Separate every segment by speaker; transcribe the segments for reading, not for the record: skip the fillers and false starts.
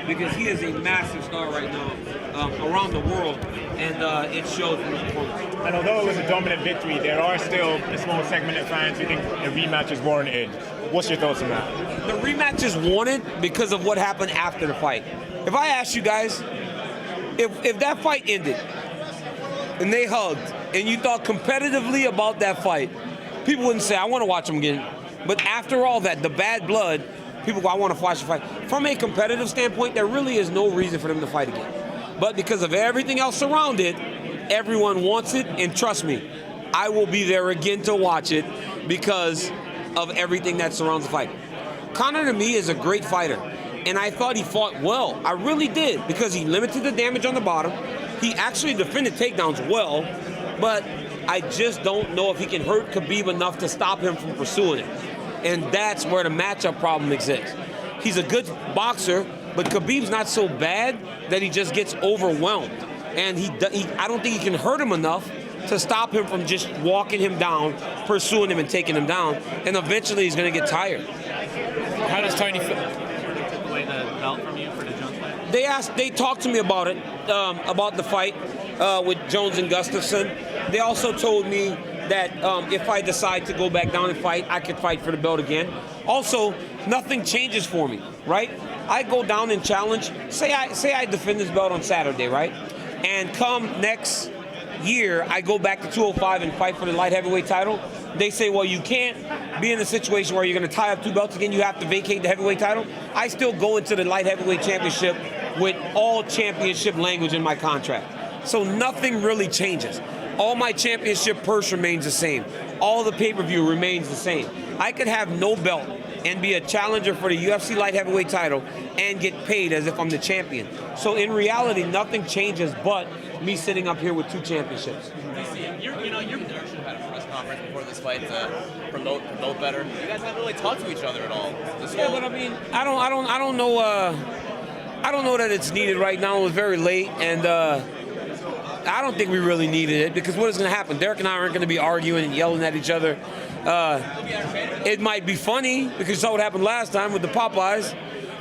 Speaker 1: because he is a massive star right now around the world, and it showed in his performance.
Speaker 2: And although it was a dominant victory, there are still a small segment of fans who think the rematch is warranted. What's your thoughts on that?
Speaker 1: The rematch is wanted because of what happened after the fight. If I ask you guys, if that fight ended and they hugged and you thought competitively about that fight, people wouldn't say, I want to watch them again. But after all that, the bad blood, people go, I want to watch the fight. From a competitive standpoint, there really is no reason for them to fight again. But because of everything else around it, everyone wants it, and trust me, I will be there again to watch it because of everything that surrounds the fight. Conor, to me, is a great fighter, and I thought he fought well. I really did, because he limited the damage on the bottom. He actually defended takedowns well, but I just don't know if he can hurt Khabib enough to stop him from pursuing it. And that's where the matchup problem exists. He's a good boxer, but Khabib's not so bad that he just gets overwhelmed. And I don't think he can hurt him enough to stop him from just walking him down, pursuing him and taking him down, and eventually he's going to get tired.
Speaker 3: How does Tony feel?
Speaker 4: Took away the belt from you for the Jones fight?
Speaker 1: They talked to me about it, about the fight with Jones and Gustafsson. They also told me that if I decide to go back down and fight, I could fight for the belt again. Also, nothing changes for me, right? I go down and challenge. Say I defend this belt on Saturday, right? And come next year, I go back to 205 and fight for the light heavyweight title. They say, well, you can't be in a situation where you're going to tie up two belts again. You have to vacate the heavyweight title. I still go into the light heavyweight championship with all championship language in my contract. So nothing really changes. All my championship purse remains the same. All the pay-per-view remains the same. I could have no belt and be a challenger for the UFC light heavyweight title and get paid as if I'm the champion. So in reality, nothing changes but me sitting up here with two championships.
Speaker 4: You should have had a press conference before this fight to promote better. You guys haven't really talked to each other at all.
Speaker 1: But I mean, I don't know. I don't know that it's needed right now. It was very late, and I don't think we really needed it, because what is going to happen? Derrick and I aren't going to be arguing and yelling at each other. It might be funny, because you saw what happened last time with the Popeyes.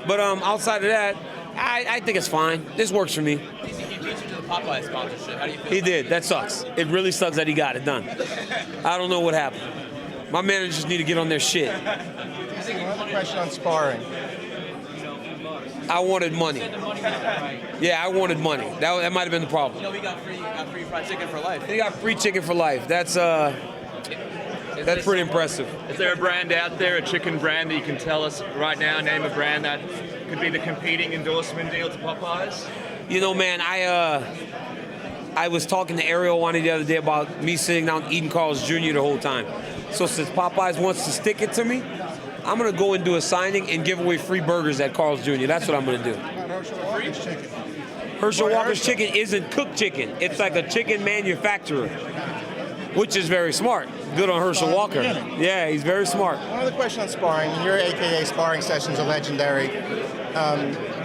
Speaker 1: But outside of that, I think it's fine. This works for me.
Speaker 4: He beat you to the Popeye sponsorship. How do you feel?
Speaker 1: He did. That sucks. It really sucks that he got it done. I don't know what happened. My managers need to get on their shit.
Speaker 5: Another question on sparring.
Speaker 1: I wanted money. Yeah, I wanted money. That might have been the problem.
Speaker 4: We got free fried chicken for life.
Speaker 1: He got free chicken for life. That's pretty impressive.
Speaker 6: Is there a brand out there, a chicken brand that you can tell us right now, name a brand that could be the competing endorsement deal to Popeyes?
Speaker 1: You know, man, I was talking to Ariel Wani the other day about me sitting down eating Carl's Jr. the whole time. So since Popeyes wants to stick it to me, I'm going to go and do a signing and give away free burgers at Carl's Jr. That's what I'm going to do.
Speaker 5: Herschel Walker's chicken.
Speaker 1: Herschel Walker's chicken isn't cooked chicken. It's like a chicken manufacturer, which is very smart. Good on Herschel Walker. Yeah, he's very smart.
Speaker 5: One other question on sparring. Your AKA sparring sessions are legendary.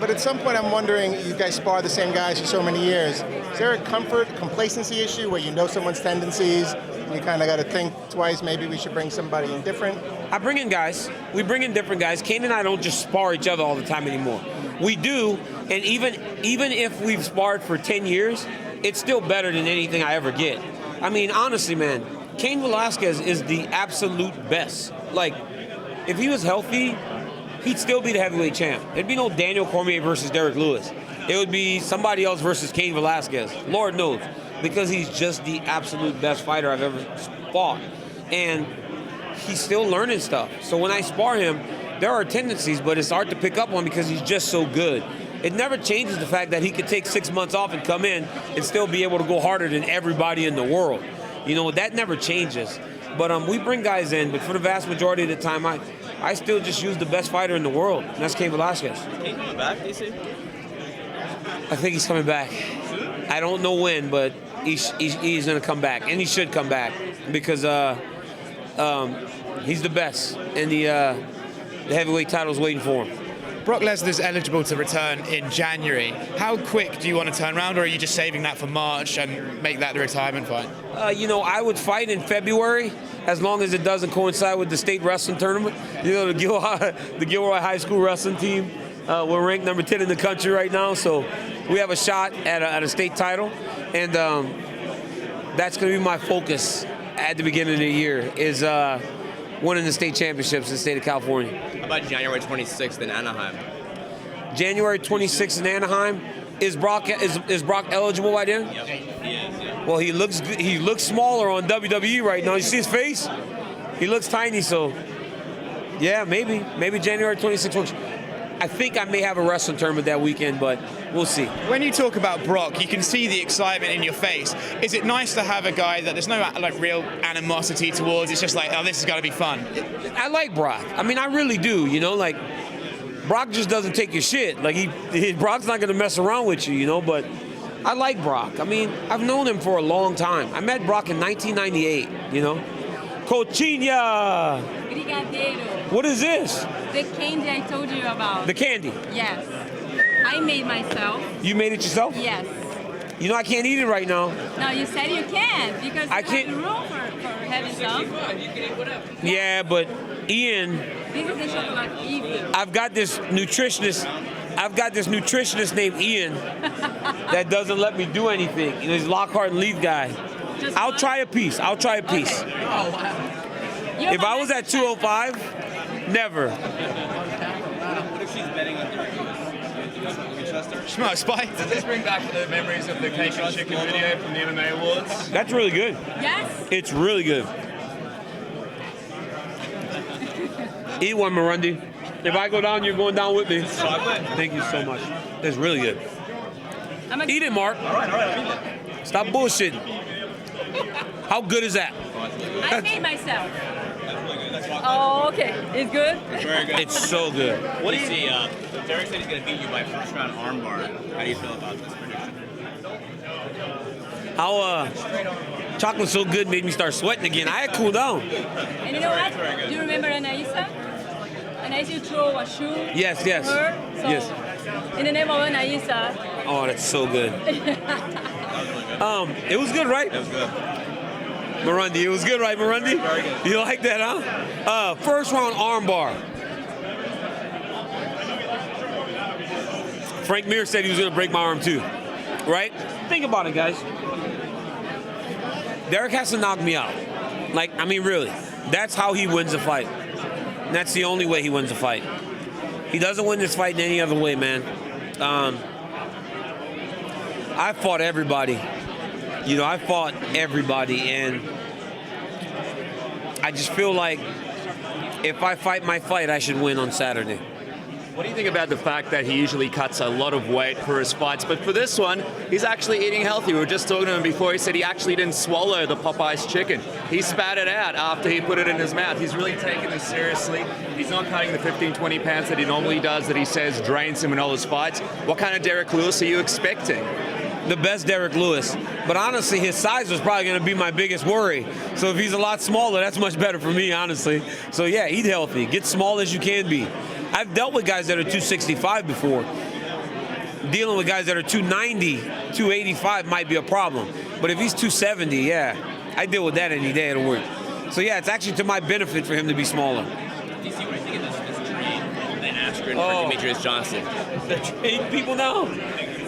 Speaker 5: But at some point, I'm wondering, you guys spar the same guys for so many years. Is there a complacency issue where you know someone's tendencies and you kind of got to think twice, maybe we should bring somebody in different?
Speaker 1: I bring in guys. We bring in different guys. Kane and I don't just spar each other all the time anymore. We do, and even if we've sparred for 10 years, it's still better than anything I ever get. I mean, honestly, man, Cain Velasquez is the absolute best. Like, if he was healthy, he'd still be the heavyweight champ. It'd be no Daniel Cormier versus Derrick Lewis. It would be somebody else versus Cain Velasquez. Lord knows, because he's just the absolute best fighter I've ever fought. And he's still learning stuff. So when I spar him, there are tendencies, but it's hard to pick up on because he's just so good. It never changes the fact that he could take 6 months off and come in and still be able to go harder than everybody in the world. You know, that never changes. But we bring guys in, but for the vast majority of the time, I still just use the best fighter in the world, and that's Cain Velasquez.
Speaker 4: Cain coming back, DC?
Speaker 1: I think he's coming back. I don't know when, but he's going to come back, and he should come back because he's the best, and the heavyweight title's waiting for him.
Speaker 3: Brock Lesnar's eligible to return in January. How quick do you want to turn around, or are you just saving that for March and make that the retirement fight?
Speaker 1: I would fight in February as long as it doesn't coincide with the state wrestling tournament. You know, the Gilroy High School wrestling team We're ranked number 10 in the country right now, so we have a shot at a state title, and that's going to be my focus at the beginning of the year, is winning the state championships in the state of California.
Speaker 4: How about January 26th in Anaheim?
Speaker 1: January 26th in Anaheim. Is Brock eligible by then?
Speaker 4: Yep. He is, yeah.
Speaker 1: Well, he looks smaller on WWE right now. You see his face? He looks tiny, so yeah, maybe January 26th works. I think I may have a wrestling tournament that weekend, but we'll see.
Speaker 3: When you talk about Brock, you can see the excitement in your face. Is it nice to have a guy that there's no like real animosity towards? It's just like, oh, this is going to be fun.
Speaker 1: I like Brock. I mean, I really do. You know, like Brock just doesn't take your shit. Like Brock's not going to mess around with you. You know, but I like Brock. I mean, I've known him for a long time. I met Brock in 1998. You know, Cochinha.
Speaker 7: Brigadeiro.
Speaker 1: What is this?
Speaker 7: The candy I told you about.
Speaker 1: The candy.
Speaker 7: Yes. I made myself.
Speaker 1: You made it yourself?
Speaker 7: Yes.
Speaker 1: You know, I can't eat it right now.
Speaker 7: No, you said you can because
Speaker 1: I
Speaker 7: you
Speaker 1: can't.
Speaker 7: have room for having some.
Speaker 1: Yeah, but Ian,
Speaker 7: This is the chocolate evil.
Speaker 1: I've got this nutritionist named Ian that doesn't let me do anything. You know, he's Lockhart and Leaf guy.
Speaker 7: Just
Speaker 1: I'll
Speaker 7: one?
Speaker 1: try a piece.
Speaker 7: Okay. You're
Speaker 1: If
Speaker 7: my
Speaker 1: I was at
Speaker 7: best friend.
Speaker 1: 205, never.
Speaker 4: What if she's betting on Derrick Lewis? Can we trust her?
Speaker 3: Smart spy.
Speaker 6: Does this bring back the memories of the cake and chicken video from the MMA Awards?
Speaker 1: That's really good.
Speaker 7: Yes.
Speaker 1: It's really good. Eat one, Marundi. If I go down, you're going down with me.
Speaker 4: Chocolate?
Speaker 1: Thank you so much. It's really good.
Speaker 7: I'm a
Speaker 1: Eat it, Mark.
Speaker 4: All right, I'm eating it.
Speaker 1: Stop bullshitting. How good is that?
Speaker 7: I made myself. Oh, okay. It's good.
Speaker 4: Very good.
Speaker 1: It's so good.
Speaker 4: What do you see? Derrick said he's going to beat you by first round armbar. How do you feel about this prediction?
Speaker 1: How chocolate's so good made me start sweating again. I had cooled down.
Speaker 7: And you know what? Do you remember Anaisa? Anaisa, you throw a shoe.
Speaker 1: Yes, yes.
Speaker 7: to her. So,
Speaker 1: Yes.
Speaker 7: In the name of Anaisa.
Speaker 1: Oh, that's so good. It was good, right?
Speaker 4: That was good.
Speaker 1: Marundi, it was good, right, Marundi?
Speaker 4: Very good.
Speaker 1: You like that, huh? First round armbar. Frank Mir said he was going to break my arm too, right? Think about it, guys. Derrick has to knock me out. Like, I mean, really. That's how he wins a fight. And that's the only way he wins a fight. He doesn't win this fight in any other way, man. I fought everybody. You know, I fought everybody, and I just feel like if I fight my fight, I should win on Saturday.
Speaker 6: What do you think about the fact that he usually cuts a lot of weight for his fights, but for this one, he's actually eating healthy? We were just talking to him before. He said he actually didn't swallow the Popeye's chicken. He spat it out after he put it in his mouth. He's really taking this seriously. He's not cutting the 15, 20 pounds that he normally does, that he says drains him in all his fights. What kind of Derrick Lewis are you expecting?
Speaker 1: The best Derrick Lewis. But honestly, his size was probably going to be my biggest worry. So if he's a lot smaller, that's much better for me, honestly. So yeah, eat healthy. Get small as you can be. I've dealt with guys that are 265 before. Dealing with guys that are 290, 285 might be a problem. But if he's 270, yeah, I deal with that any day of the week. So yeah, it's actually to my benefit for him to be smaller.
Speaker 4: Do you see what I think of this trade from Ben Askren for Demetrius Johnson?
Speaker 1: They're trading people now.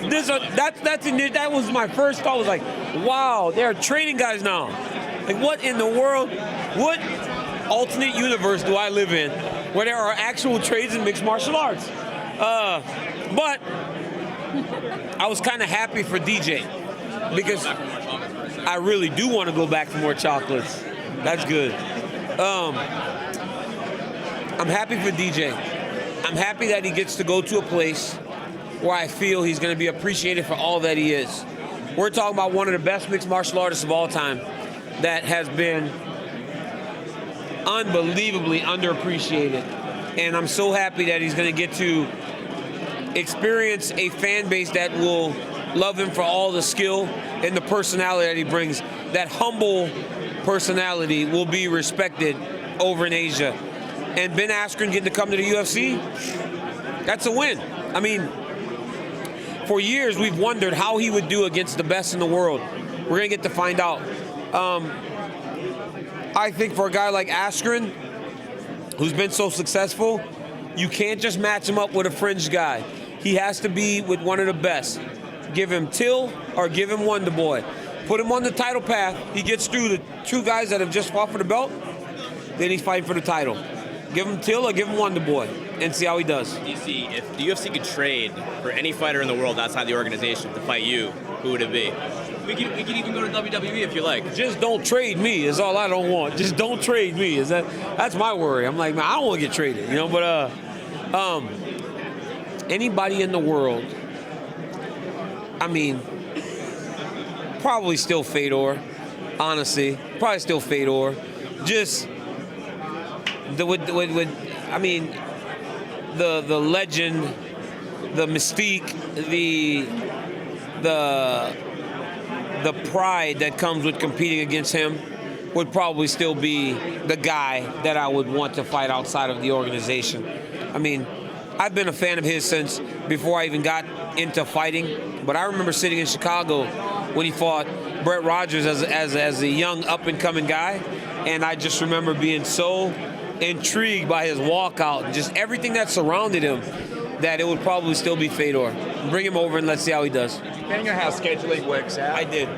Speaker 1: That was my first thought. Was like, wow, they're trading guys now. Like, what in the world? What alternate universe do I live in where there are actual trades in mixed martial arts? But I was kind of happy for DJ because I really do want to go back for more chocolates. That's good. I'm happy for DJ. I'm happy that he gets to go to a place where I feel he's going to be appreciated for all that he is. We're talking about one of the best mixed martial artists of all time that has been unbelievably underappreciated. And I'm so happy that he's going to get to experience a fan base that will love him for all the skill and the personality that he brings. That humble personality will be respected over in Asia. And Ben Askren getting to come to the UFC, that's a win. I mean, for years we've wondered how he would do against the best in the world. We're going to get to find out. I think for a guy like Askren, who's been so successful, You can't just match him up with a fringe guy. He has to be with one of the best. Give him Till or give him Wonder Boy. Put him on the title path. He gets through the two guys that have just fought for the belt. Then he's fighting for the title. Give him Till or give him Wonder Boy and see how he does.
Speaker 4: DC, if the UFC could trade for any fighter in the world outside the organization to fight you, who would it be? We could even go to WWE if you like.
Speaker 1: Just don't trade me is all I don't want. Just don't trade me. That's my worry. I'm like, man, I don't want to get traded, you know. But anybody in the world, I mean, probably still Fedor. Honestly, probably still Fedor. Just the legend, the mystique, the pride that comes with competing against him would probably still be the guy that I would want to fight outside of the organization. I mean, I've been a fan of his since before I even got into fighting, but I remember sitting in Chicago when he fought Brett Rogers as a young up-and-coming guy, and I just remember being so intrigued by his walkout and just everything that surrounded him that it would probably still be Fedor. Bring him over and let's see how he does.
Speaker 2: Depending on how scheduling works out.
Speaker 1: I did.